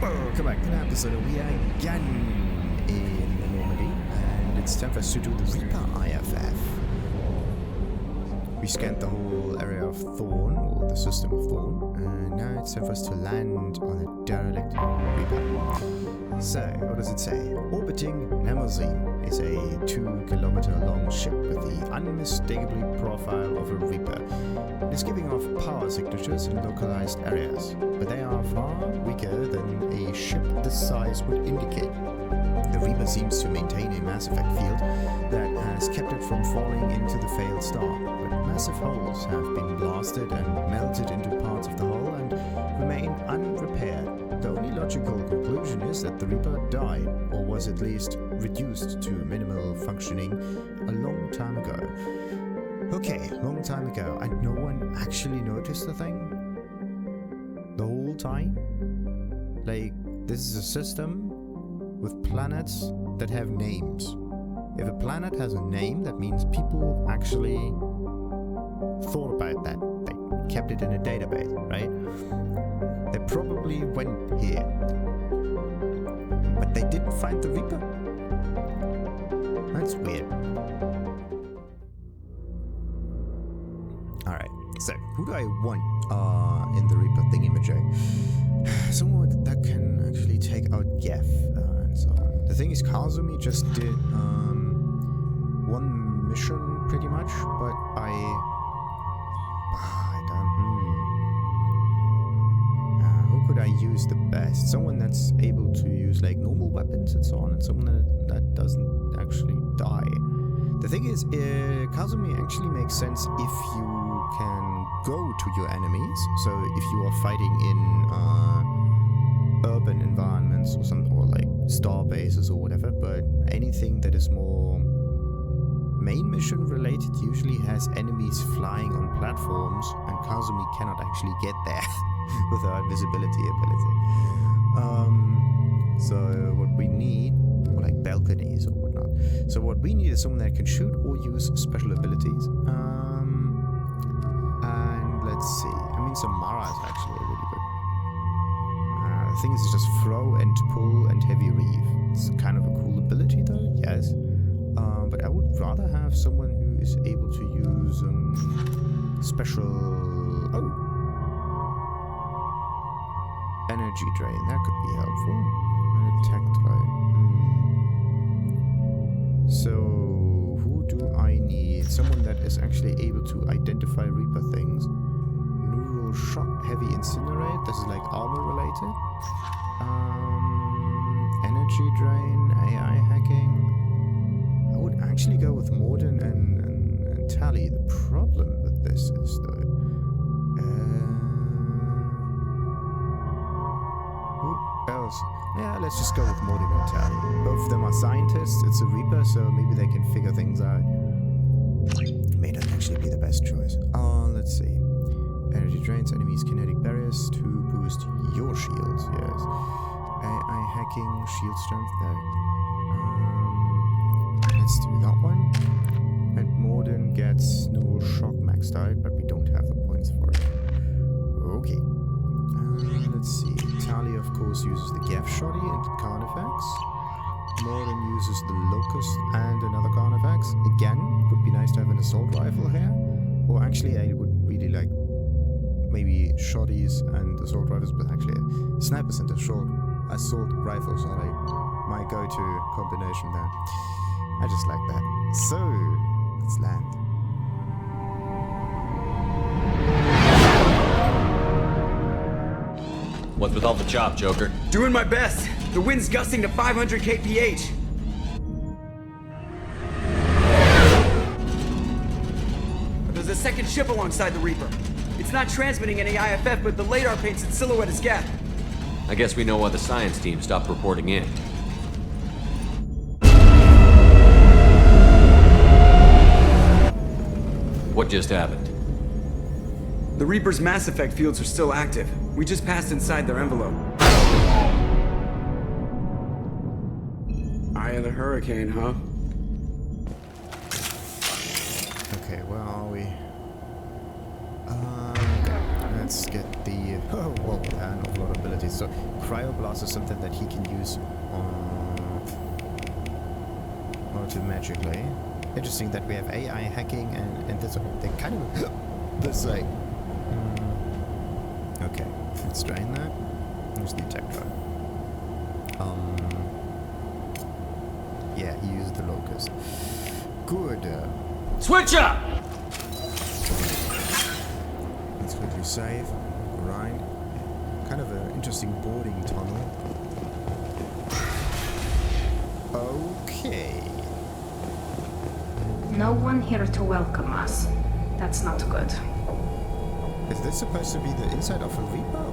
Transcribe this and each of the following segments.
Welcome back to the episode. We are again in Normandy, and it's time for us to do the Reaper IFF. We scanned the whole area of Thorn, or the system of Thorn, and now it's time for us to land on a Derelict Reaper. So, what does it say? Orbiting Nemazine is a 2-kilometer long ship with the unmistakable profile of a Reaper. It is giving off power signatures in localized areas, but they are far weaker than a ship this size would indicate. The Reaper seems to maintain a mass effect field that has kept it from falling into the failed star, but massive holes have been blasted and melted into parts of the hull and remain unrepaired. The only logical conclusion is that the Reaper died, or was at least reduced to minimal functioning a long time ago. Okay, long time ago, and no one actually noticed the thing? The whole time? Like, this is a system with planets that have names. If a planet has a name, that means people actually thought about that. They kept it in a database, right? They probably went here. But they didn't find the Reaper? That's weird. Alright, so who do I want in the Reaper thingy-majig? Someone that can actually take out Geff and so on. The thing is, Kazumi just did one mission pretty much, but I don't. Who could I use the best? Someone that's able to use like normal weapons and so on, and someone that doesn't actually die. The thing is, Kazumi actually makes sense if you can go to your enemies. So if you are fighting in urban environments or something, or like star bases or whatever, but anything that is more main mission related usually has enemies flying on platforms, and Kazumi cannot actually get there without visibility ability. So what we need, or like balconies or whatnot. So what we need is someone that can shoot or use special abilities. And let's see. I mean, Samara is actually really good. The thing is, it's just throw and pull and heavy reeve. It's kind of a cool ability though, yes. But I would rather have someone who is able to use special... energy drain. That could be helpful. An attack drain. So, who do I need? Someone that is actually able to identify Reaper things. Neural shock, heavy incinerate. This is like armor related. Energy drain, AI hacking. I would actually go with Morden and Tally. The problem with this is though, who else? Yeah, let's just go with Morden and Tally. Both of them are scientists. It's a Reaper, so maybe they can figure things out. May not actually be the best choice. Let's see. Energy drains enemies' kinetic barriers to boost your shields. Yes. AI hacking, shield strength. No. Let's do that one. And Morden gets neural shock maxed out, but we don't have the points for it. Okay. Let's see. Tally, of course, uses the Geff Shoddy and Carnifex. Morden uses the Locust and another Carnifex. Again, would be nice to have an assault rifle here. Or actually, I would really like maybe Shoddies and assault rifles, but actually snipers and assault rifles are like my go-to combination there. I just like that. So, let's land. What's with all the chop, Joker? Doing my best. The wind's gusting to 500 kph. There's a second ship alongside the Reaper. It's not transmitting any IFF, but the radar paints its silhouette as Geff. I guess we know why the science team stopped reporting in. What just happened? The Reaper's mass effect fields are still active. We just passed inside their envelope. Eye of the hurricane, huh? Okay, where are we? let's get the... Oh, well, an awful lot of abilities. So, Cryoblast is something that he can use automatically. Interesting that we have AI hacking and this whole thing kind of... this like... Okay, let's drain that. Use the attack drive. Yeah, he used the locust. Good. Switch up! Let's quickly save. Grind. Kind of an interesting boarding tunnel. Okay. No one here to welcome us. That's not good. Is this supposed to be the inside of a Reaper?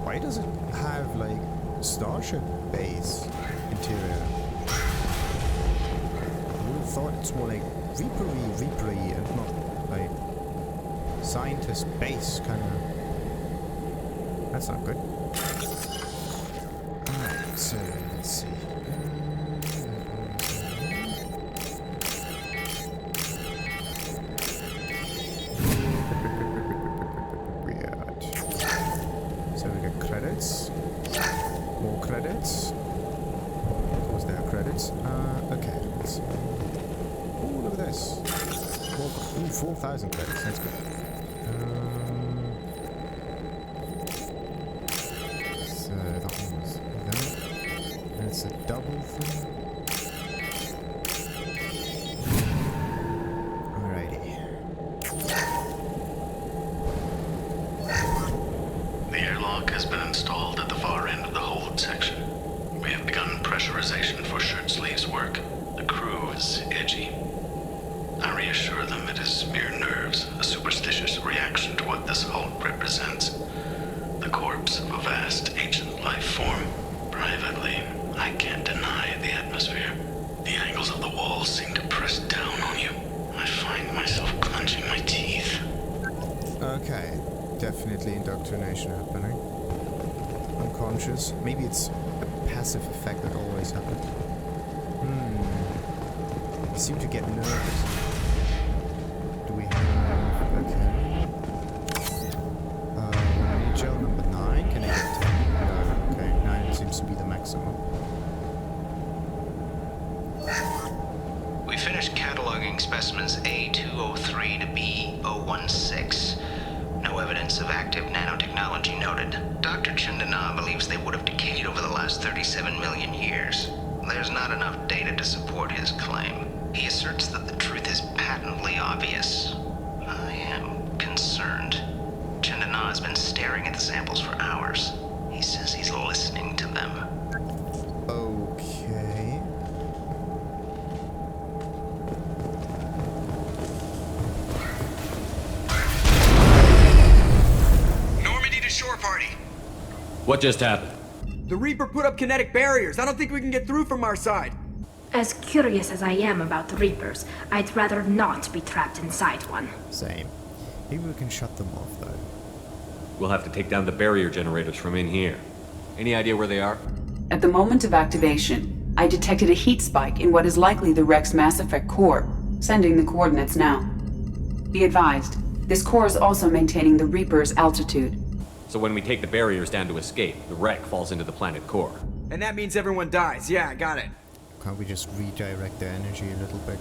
Why does it have like Starship base interior? I would have thought it's more like Reaper-y and not like scientist base kind of. That's not good. Alright, so let's see. So we get credits. More credits. Of course there are credits. Okay, let's see. Ooh, look at this. 4,000 credits, that's good. So that one was that. That's a double thing. Alrighty. The airlock has been installed at the far end of the hold section. We have begun pressurization for shirt sleeves work. The crew is edgy. I reassure them it is mere nerves, a superstitious reaction to what this hold represents. The corpse of a vast ancient life form. Privately, I can't deny the atmosphere. The angles of the walls seem to press down on you. I find myself clenching my teeth. Okay, definitely indoctrination happening. Unconscious. Maybe it's a passive effect that always happens. You seem to get nervous. Do we have... Okay. Gel number 9. Can I get 10? No. Okay, 9 seems to be the maximum. We finished cataloging specimens A203 to B016. No evidence of active nanotechnology noted. Dr. Chandana believes they would have decayed over the last 37 million years. There's not enough data to support his claim. He asserts that the truth is patently obvious. I am concerned. Chandana has been staring at the samples for hours. He says he's listening to them. Okay. Normandy to shore party. What just happened? The Reaper put up kinetic barriers. I don't think we can get through from our side. As curious as I am about the Reapers, I'd rather not be trapped inside one. Same. Maybe we can shut them off though. We'll have to take down the barrier generators from in here. Any idea where they are? At the moment of activation, I detected a heat spike in what is likely the Rex Mass Effect core, sending the coordinates now. Be advised, this core is also maintaining the Reaper's altitude. So when we take the barriers down to escape, the wreck falls into the planet core. And that means everyone dies. Yeah, I got it. Can't we just redirect the energy a little bit?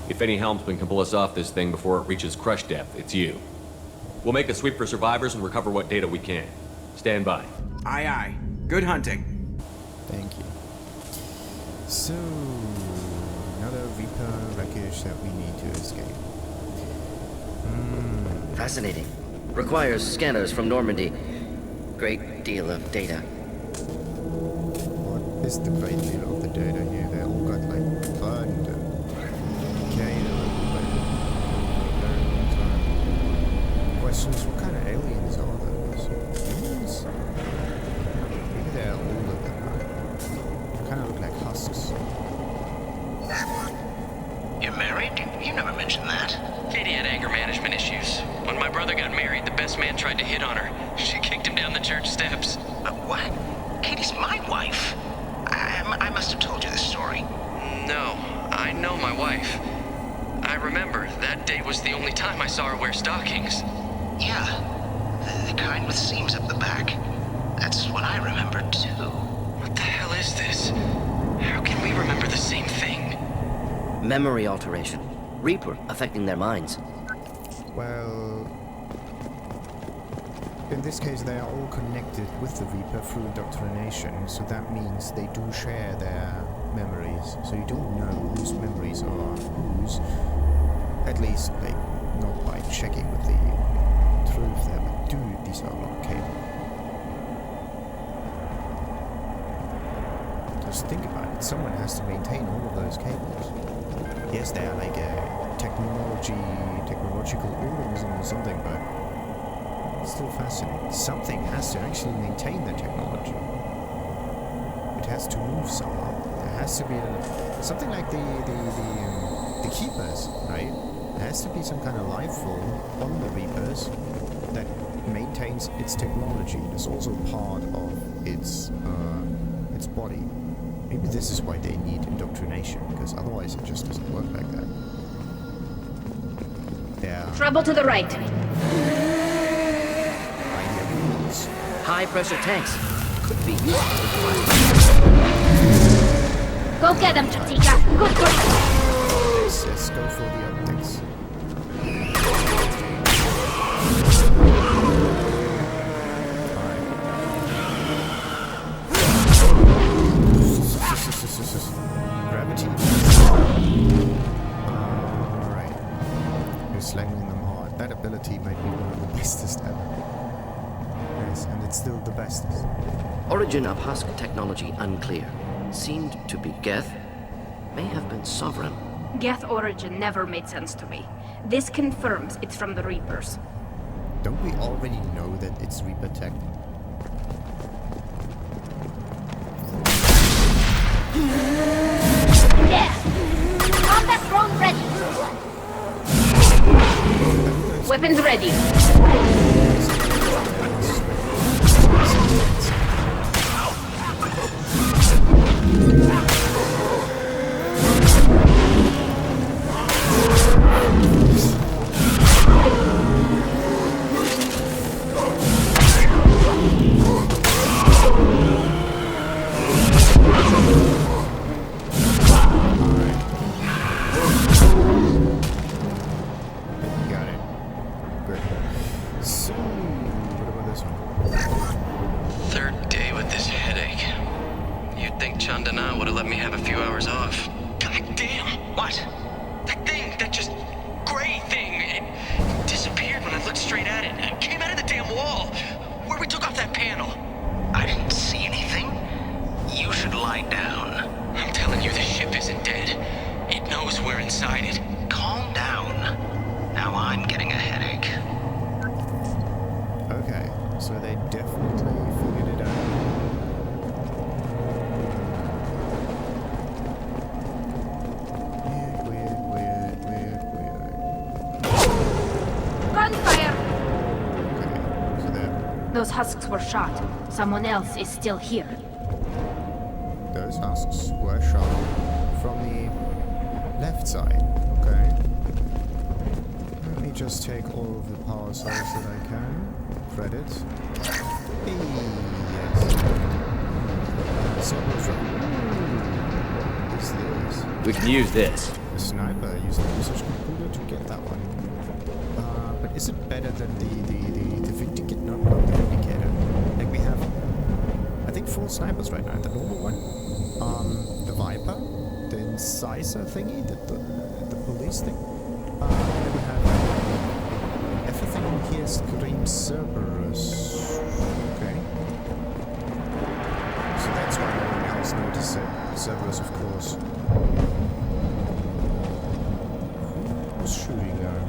If any helmsman can pull us off this thing before it reaches crush depth, it's you. We'll make a sweep for survivors and recover what data we can. Stand by. Aye, aye. Good hunting. Thank you. So, another Reaper wreckage that we need to escape. Fascinating. Requires scanners from Normandy. Great deal of data. What is the great deal of the data here? They all got like burned and decayed a little bit. Very long time. Questions, what kind of aliens are those? Humans? Maybe they're older than that. They kind of look like husks. You're married? You never mentioned that. Katie had anger management issues. When my brother got married, the best man tried to hit on her. She kicked him down the church steps. What? Katie's my wife. I must have told you this story. No, I know my wife. I remember. That day was the only time I saw her wear stockings. Yeah, the kind with seams up the back. That's what I remember, too. What the hell is this? How can we remember the same thing? Memory alteration. Reaper affecting their minds. Well, in this case they are all connected with the Reaper through indoctrination, so that means they do share their memories. So you don't know whose memories are whose, at least like not by checking with the truth there, but dude, these are a lot of cable. Just think about it, someone has to maintain all of those cables. Yes, they are like a technological organism or something, but it's still fascinating. Something has to actually maintain the technology. It has to move somehow. There has to be something like the Keepers, right? There has to be some kind of life form on the Reapers that maintains its technology. It's also part of its body. Maybe this is why they need indoctrination, because otherwise it just doesn't work like that. Yeah. Trouble to the right. I hear rules. High pressure tanks. Could be useful. Go get them, Chatika. Good for you. Let's go for the optics. Gravity. Alright. You're slanging them hard. That ability might be one of the bestest ever. Yes, and it's still the bestest. Origin of husk technology unclear. Seemed to be Geth. May have been sovereign. Geth origin never made sense to me. This confirms it's from the Reapers. Don't we already know that it's Reaper tech? Yeah! Combat drone ready! Weapons ready. Those husks were shot. Someone else is still here. Those husks were shot from the left side. Okay. Let me just take all of the power cells that I can. Credit. Hey, yes. What's this? We can use this. The sniper used the research computer to get that one. But is it better than the Vindicator? Not the Vindicator. Like we have, I think 4 snipers right now. The normal one, the Viper, the Incisor thingy, the police thing. And then we have everything in here screams Cerberus. Okay. So that's why no one else noticed it. Cerberus, of course. Who's shooting now?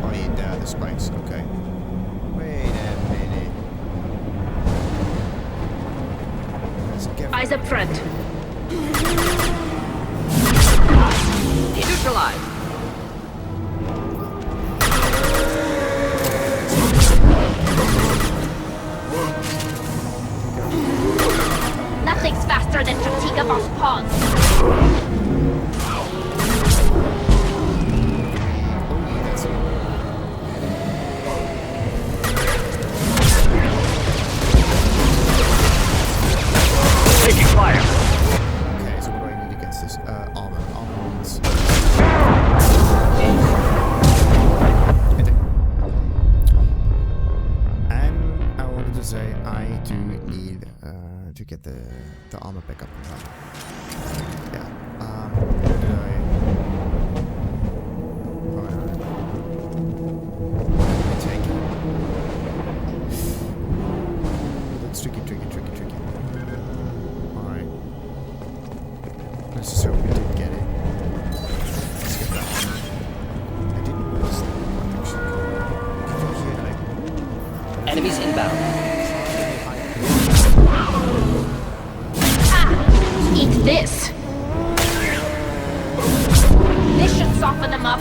Oh yeah, there are the spikes, okay. Wait a minute. Let's get Eyes up front. Neutralized. Nothing's faster than Chatika Boss Paws. to get the armor back up in time. Yeah. Where did I? Oh no. Take it. That's tricky. Alright. Let's just hope we didn't get it. Let's get that armor. I didn't notice that one actually. Can you hear like Enemies inbound. Eat this! This should soften them up.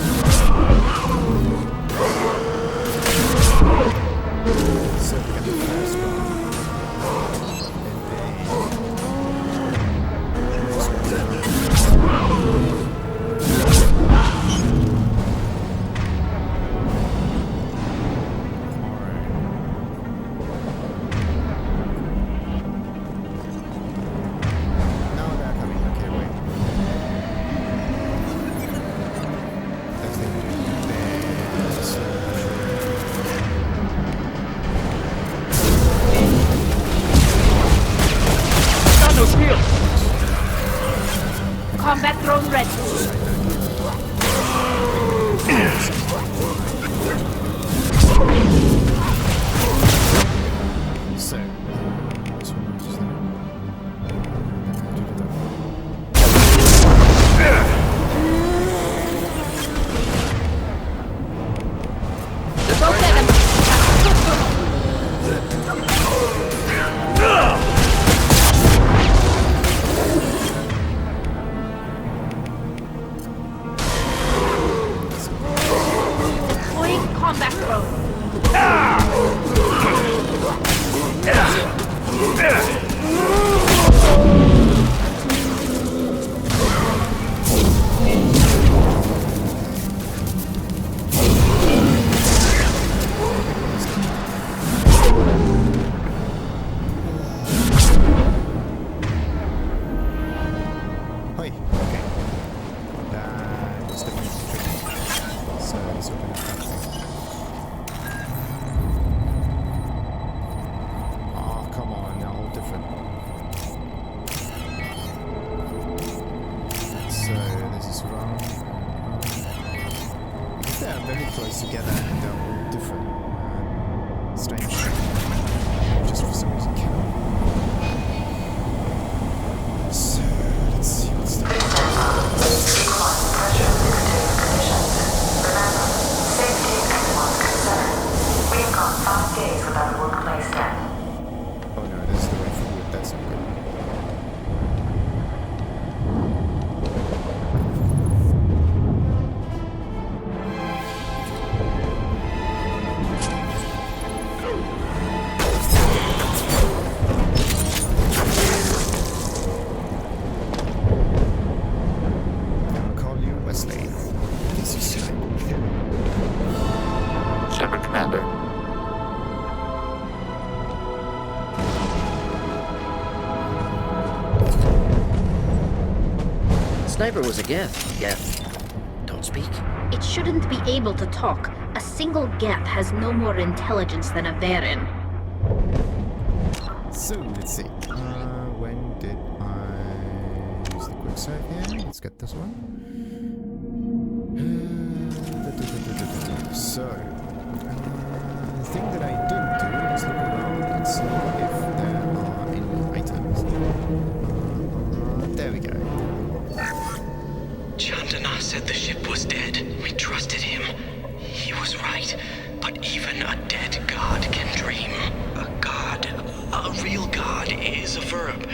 So we got the first one. Combat drone ready. So, this one is there. Rotate them. Deploying combat drone. Hi, okay. That was definitely tricky. So let's open up that thing. Oh, come on, they're all different. So this is round. Because they are very close together and they're all different. Strange. Just for some reason cannot. So let's see what's there. We've gone 5 days without a workplace death. Oh no, this is the way forward. That's not good. I'll call you Wesley. This is Shepard, Commander. Sniper was a Geth. Geth. Don't speak. It shouldn't be able to talk. A single Geth has no more intelligence than a Varen. So, let's see. When did I use the quick save here? Let's get this one. So, the thing that I didn't do is look around and see if there are any items. There we go. Chandana said the ship was dead. We trusted him. He was right. But even a dead god can dream. A god, a real god, is a verb.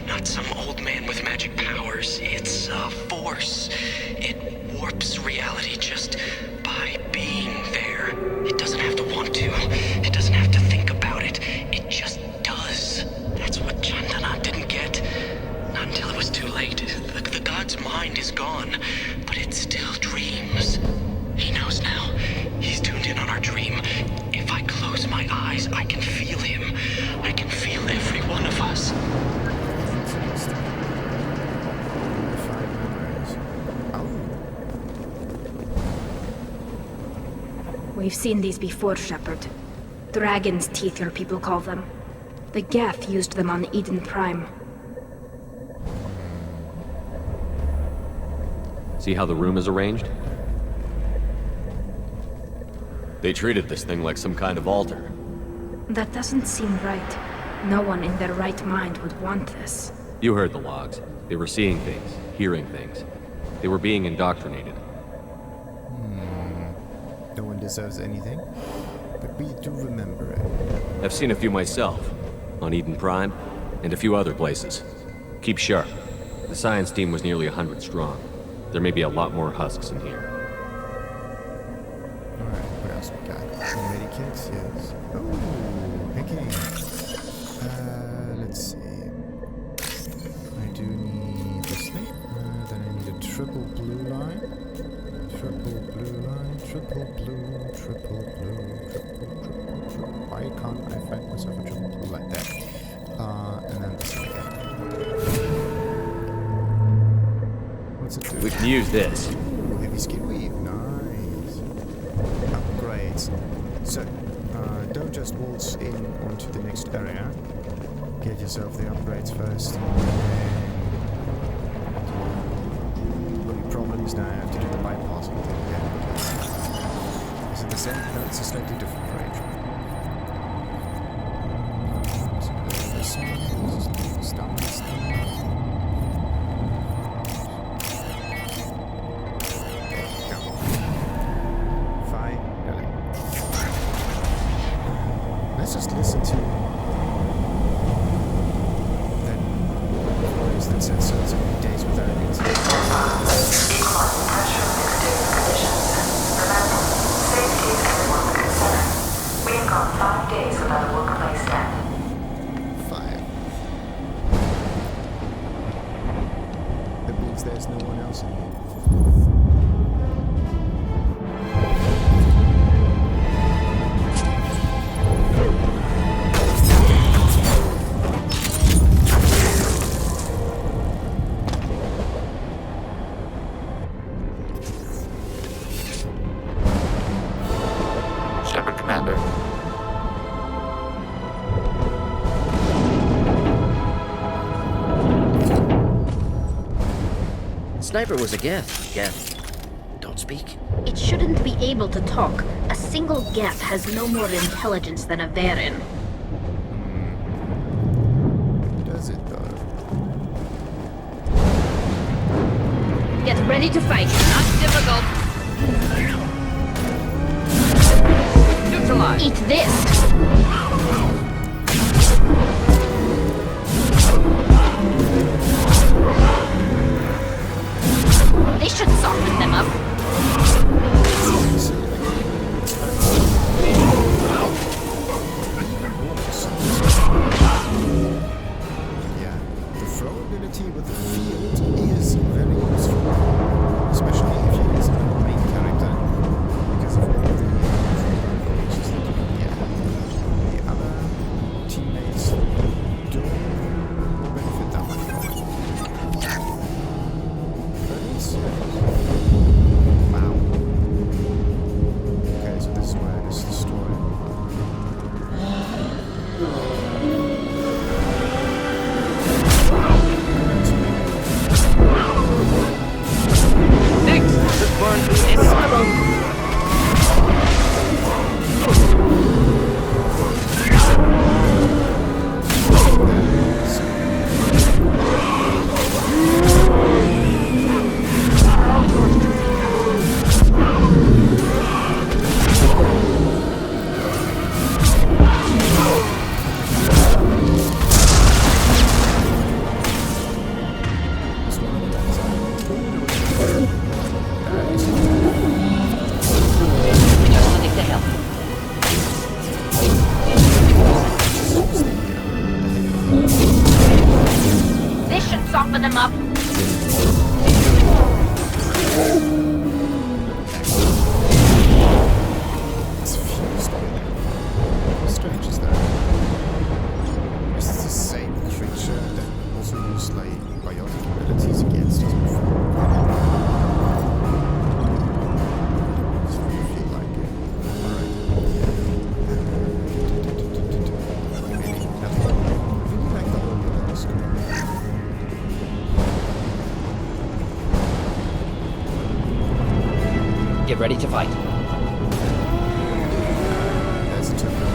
Not some old man with magic powers. It's a force. It warps reality just by being there. It doesn't have to want to. It doesn't have to think about it. It just does. That's what Chandana didn't get. Not until it was too late. The god's mind is gone, but it still dreams. He knows now. He's tuned in on our dream. If I close my eyes, I can feel him. I can feel every one of us. We've seen these before, Shepard. Dragon's teeth, your people call them. The Geth used them on Eden Prime. See how the room is arranged? They treated this thing like some kind of altar. That doesn't seem right. No one in their right mind would want this. You heard the logs. They were seeing things, hearing things. They were being indoctrinated. No one deserves anything, but we do remember it. I've seen a few myself, on Eden Prime, and a few other places. Keep sharp. The science team was nearly 100 strong. There may be a lot more husks in here. Alright, what else we got? Medikits, yes. Oh, okay. Let's see. I do need this thing. Then I need a triple blue line. Triple blue line, triple blue, triple blue, triple. Why can't I find myself a triple blue like that? And then this one again. What's it do? We can use this. Ooh, heavy skin weave, nice. Upgrades. So, don't just waltz in onto the next area. Get yourself the upgrades first. Only problem is now I have to do the bypassing thing again. Is it the same? No, it's a slightly different range. So this one, start this thing. Let's just listen to that voice that said so many days without it. Equalizing pressure in exterior conditions. Remember, safety is everyone's concern. We have gone 5 days without a workplace death. 5. That means there's no one else in here. Shepard, Commander. Sniper was a Geth. Geth. Don't speak. It shouldn't be able to talk. A single Geth has no more intelligence than a Varen. Does it though? Get ready to fight. Not difficult. Neutralize. Eat this. They should soften them up. Yeah, the throw ability with the field is very useful, especially if you use a main character, because of all the the other teammates don't benefit that much from it. Wow. Okay, so this is where it is destroyed. Next, just burn through this. This should soften them up. It's fused with it. How strange is that? Is this the same creature that also used like biotic abilities against us before? Does really feel like it. Alright. Really nothing. ready to fight. There's a temporary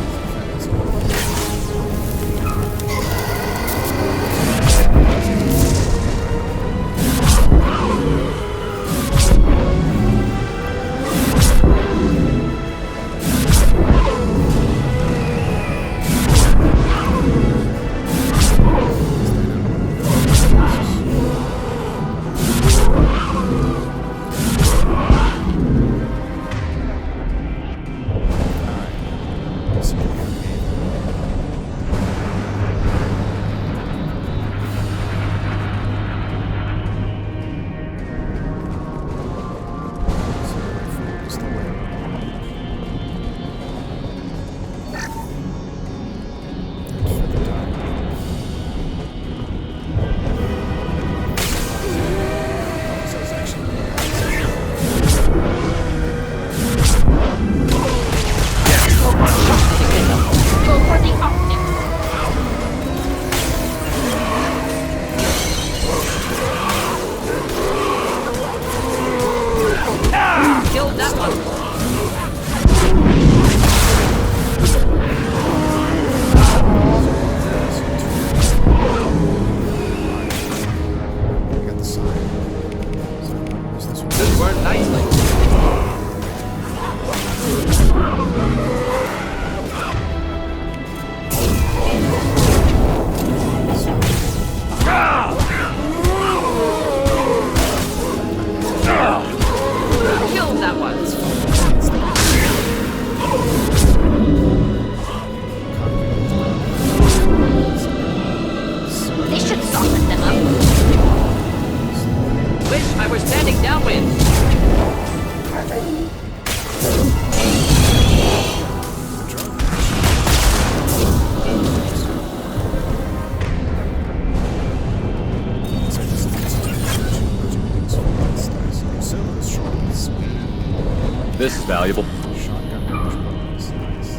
This is valuable. shotgun damage bonus. Nice.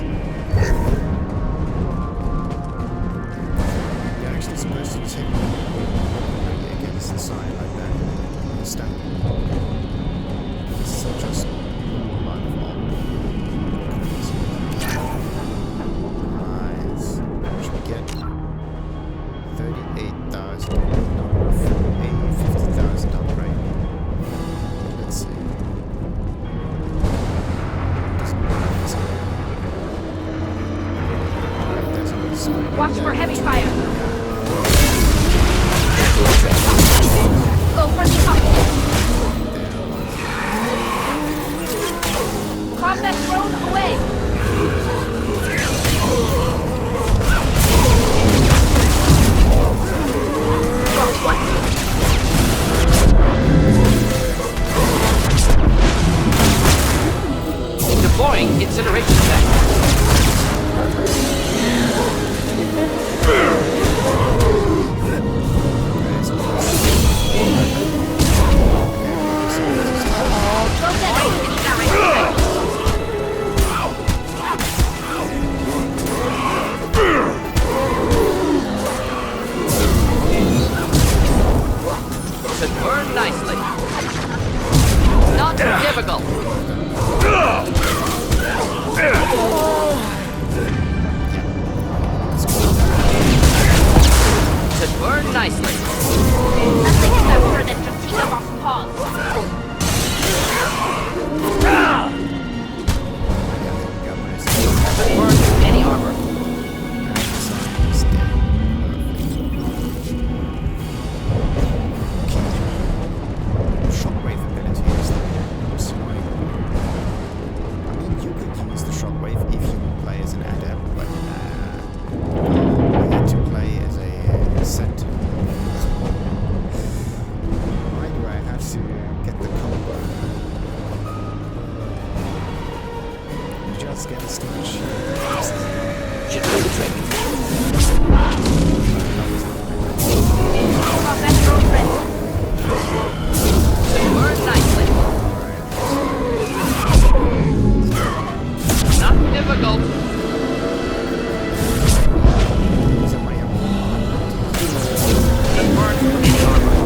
You're actually supposed to take against the side like that. Understand? This is just my fault. Nice. What should we get? 38,000. No, a 50,000 upgrade. Let's see. Watch for heavy fire. Go for the optic. Combat drone away. Drop one. Deploying incineration tank. Should burn nicely. Not too difficult. Should burn nicely. Nothing except for the tortilla off pause. Should burn any armor. Shockwave ability is the most annoying. I mean, you could use the shockwave if you play as an adept, but I had to play as a center. Why do I have to get the combo? You just get a stun shield. Should do the trick. Combat drone ready. Should burn nicely. Not difficult. Should burn any armor.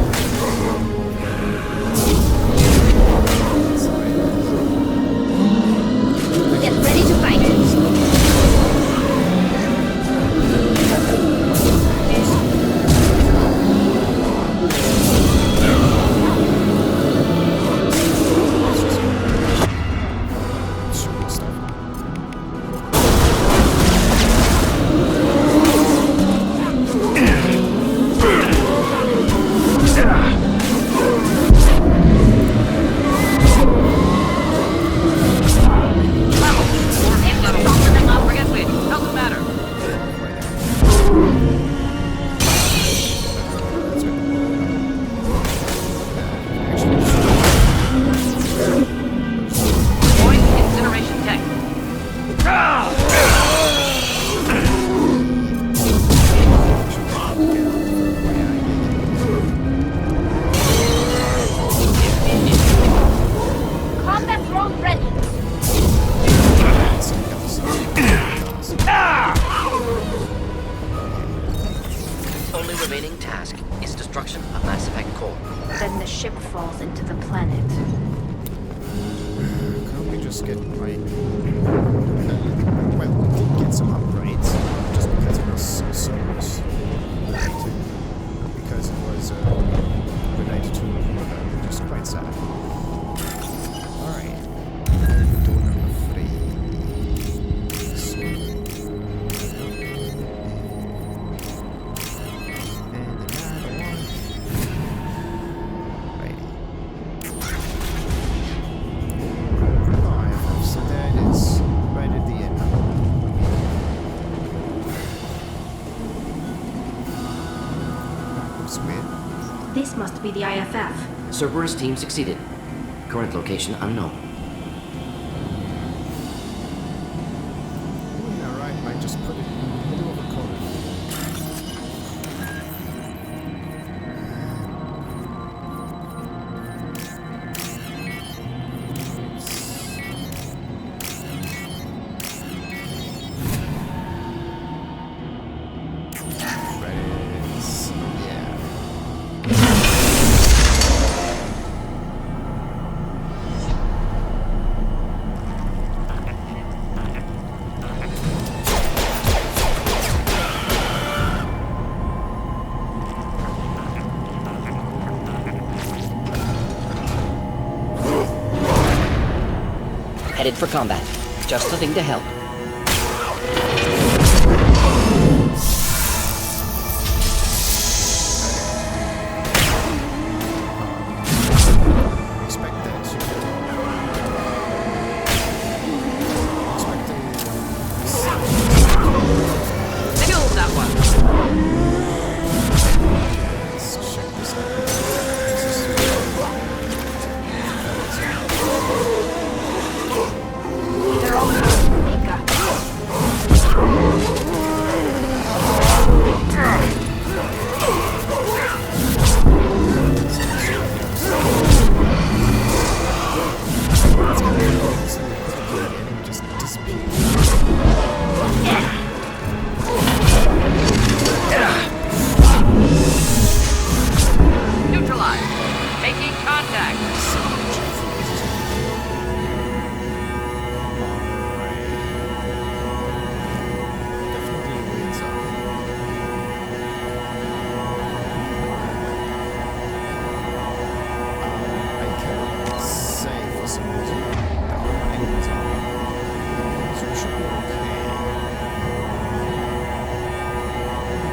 falls into the planet. Can't we just get like... well, we did get some upgrades, just because it was souls related. Not because it was related to Mother, which is quite sad. Alright. Door number 3. So, and another one. Righty. So there it is, right at the end. That's weird. This must be the IFF. Cerberus team succeeded. Current location unknown. Yeah, right, I just put it in the middle of a corridor. Credits. Yeah. Headed for combat. Just the thing to help. Expect that. Kill that one! Let's check this out. They're all Mika. Just disappear. Neutralized! Making contact! Definitely weird something. I cannot say for some reason that all my enemies are. So we should be okay.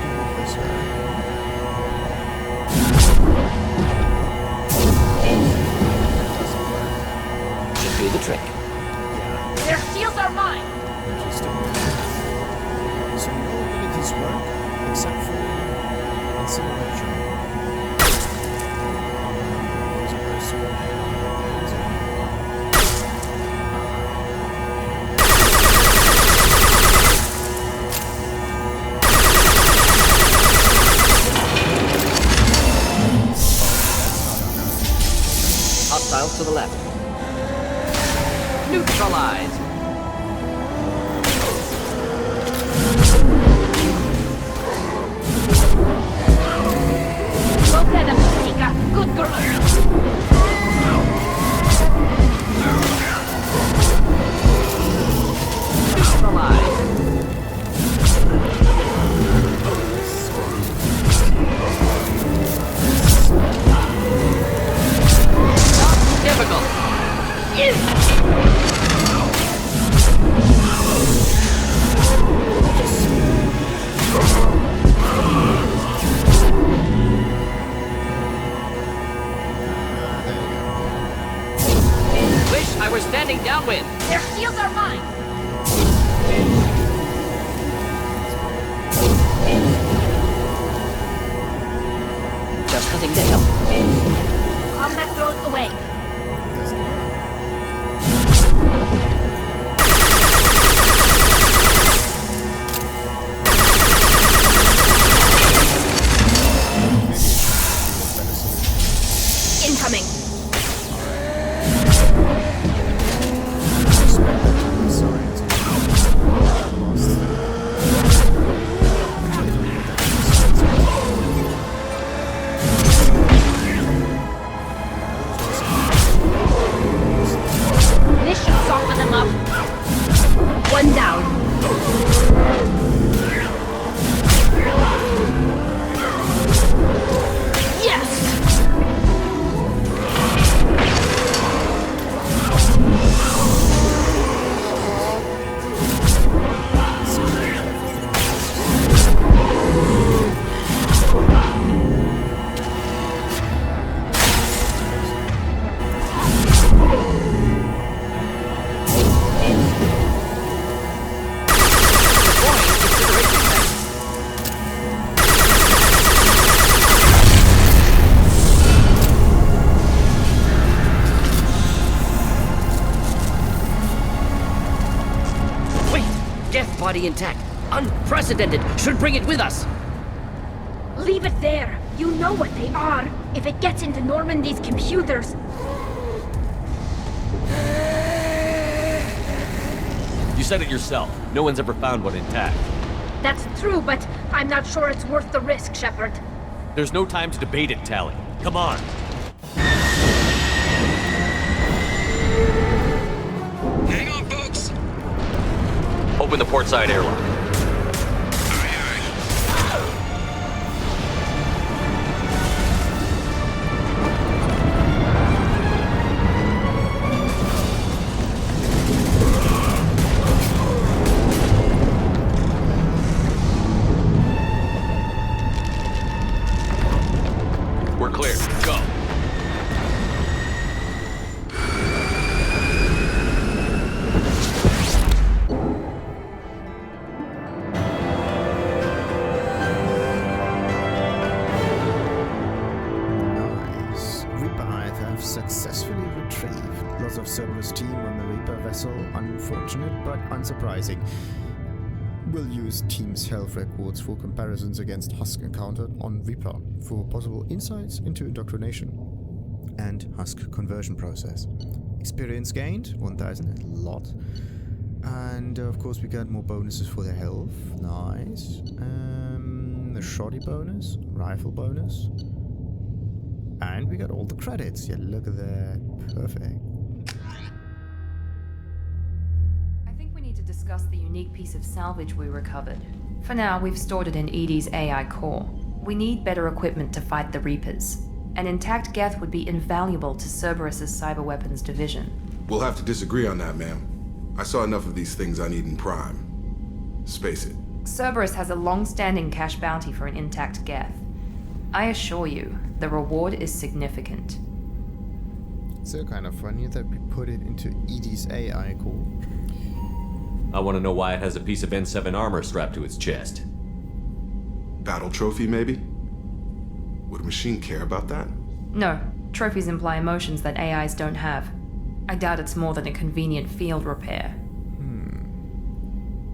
Do this way. Doesn't work. Should do the trick. Yeah. Their shields are mine! Interesting. So all abilities work except for incineration. Hostiles to the left. Neutralized! Go get them, Mika. Good girl. Neutralized! Not difficult. Wish I were standing downwind. Their shields are mine! One down. Yes! Body intact. Unprecedented. Should bring it with us. Leave it there. You know what they are. If it gets into Normandy's computers. You said it yourself. No one's ever found one intact. That's true, but I'm not sure it's worth the risk, Shepard. There's no time to debate it, Tally. Come on. Hang on, folks. Open the port side airlock. We're clear. Go. Nice. Reaper IFF successfully retrieved. Loss of Cerberus team on the Reaper vessel. Unfortunate, but unsurprising. We'll use team's health records for comparisons against Husk encountered on Reaper for possible insights into indoctrination and Husk conversion process. Experience gained, 1000, a lot. And of course we got more bonuses for their health, nice. The shoddy bonus, rifle bonus. And we got all the credits, yeah, look at that, perfect. To discuss the unique piece of salvage we recovered. For now, we've stored it in Edie's AI core. We need better equipment to fight the Reapers. An intact Geth would be invaluable to Cerberus's cyber weapons division. We'll have to disagree on that, ma'am. I saw enough of these things on Eden Prime. Space it. Cerberus has a long-standing cash bounty for an intact Geth. I assure you, the reward is significant. It's so kind of funny that we put it into Edie's AI core. I want to know why it has a piece of N7 armor strapped to its chest. Battle trophy, maybe? Would a machine care about that? No. Trophies imply emotions that AIs don't have. I doubt it's more than a convenient field repair.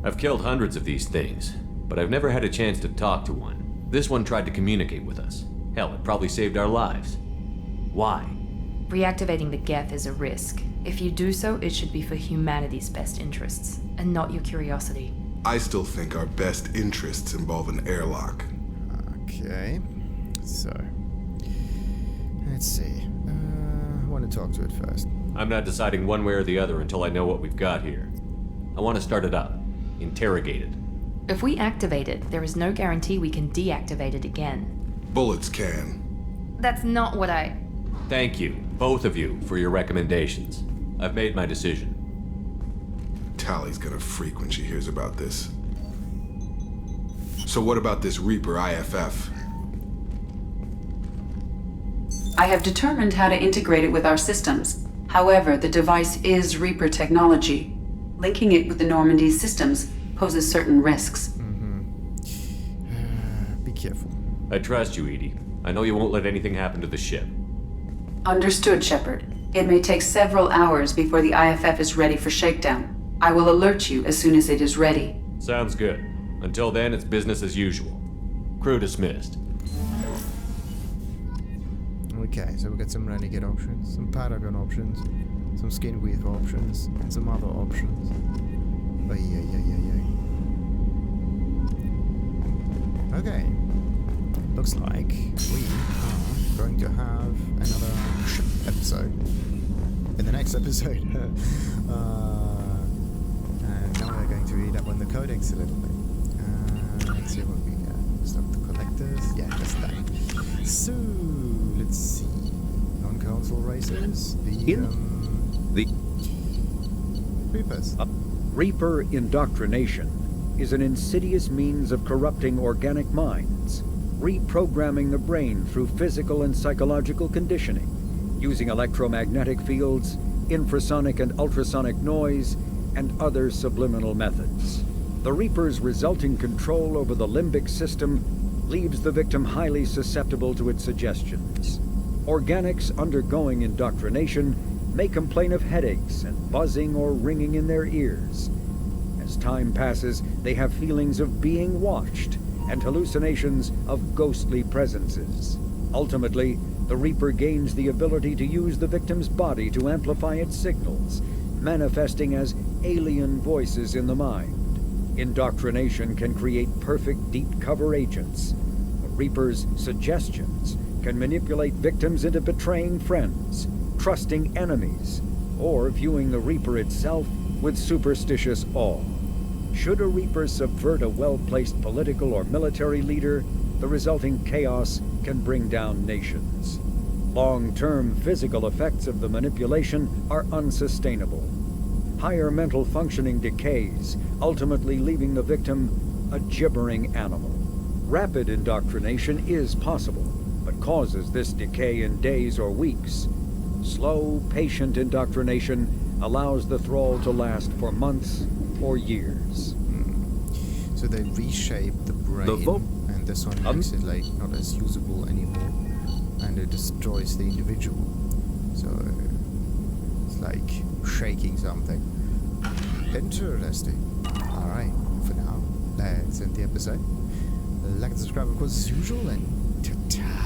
I've killed hundreds of these things, but I've never had a chance to talk to one. This one tried to communicate with us. Hell, it probably saved our lives. Why? Reactivating the Geth is a risk. If you do so, it should be for humanity's best interests, and not your curiosity. I still think our best interests involve an airlock. Okay, so let's see. I want to talk to it first. I'm not deciding one way or the other until I know what we've got here. I want to start it up. Interrogate it. If we activate it, there is no guarantee we can deactivate it again. Bullets can. That's not what I... Thank you, both of you, for your recommendations. I've made my decision. Tally's gonna freak when she hears about this. So what about this Reaper IFF? I have determined how to integrate it with our systems. However, the device is Reaper technology. Linking it with the Normandy's systems poses certain risks. Be careful. I trust you, Edie. I know you won't let anything happen to the ship. Understood, Shepard. It may take several hours before the IFF is ready for shakedown. I will alert you as soon as it is ready. Sounds good. Until then, it's business as usual. Crew dismissed. Okay, so we got some renegade options, some Paragon options, some skin weave options, and some other options. Okay. Looks like we are going to have another ship episode in the next episode. And now we're going up on the Codex a little bit. Let's see what we got. Stop the collectors. Yeah, just that. So, let's see. Non-council races. The Reapers. Reaper Indoctrination is an insidious means of corrupting organic minds, reprogramming the brain through physical and psychological conditioning, using electromagnetic fields, infrasonic and ultrasonic noise, and other subliminal methods. The Reaper's resulting control over the limbic system leaves the victim highly susceptible to its suggestions. Organics undergoing indoctrination may complain of headaches and buzzing or ringing in their ears. As time passes, they have feelings of being watched and hallucinations of ghostly presences. Ultimately, the Reaper gains the ability to use the victim's body to amplify its signals, manifesting as alien voices in the mind. Indoctrination can create perfect deep cover agents. The Reaper's suggestions can manipulate victims into betraying friends, trusting enemies, or viewing the Reaper itself with superstitious awe. Should a Reaper subvert a well-placed political or military leader, the resulting chaos can bring down nations. Long-term physical effects of the manipulation are unsustainable. Higher mental functioning decays, ultimately leaving the victim a gibbering animal. Rapid indoctrination is possible, but causes this decay in days or weeks. Slow, patient indoctrination allows the thrall to last for months or years. So they reshape the brain, and this one makes it like not as usable anymore, and it destroys the individual. So it's like shaking something. Interesting. Alright, for now, let's end the episode. Like and subscribe, of course, as usual, and ta-ta.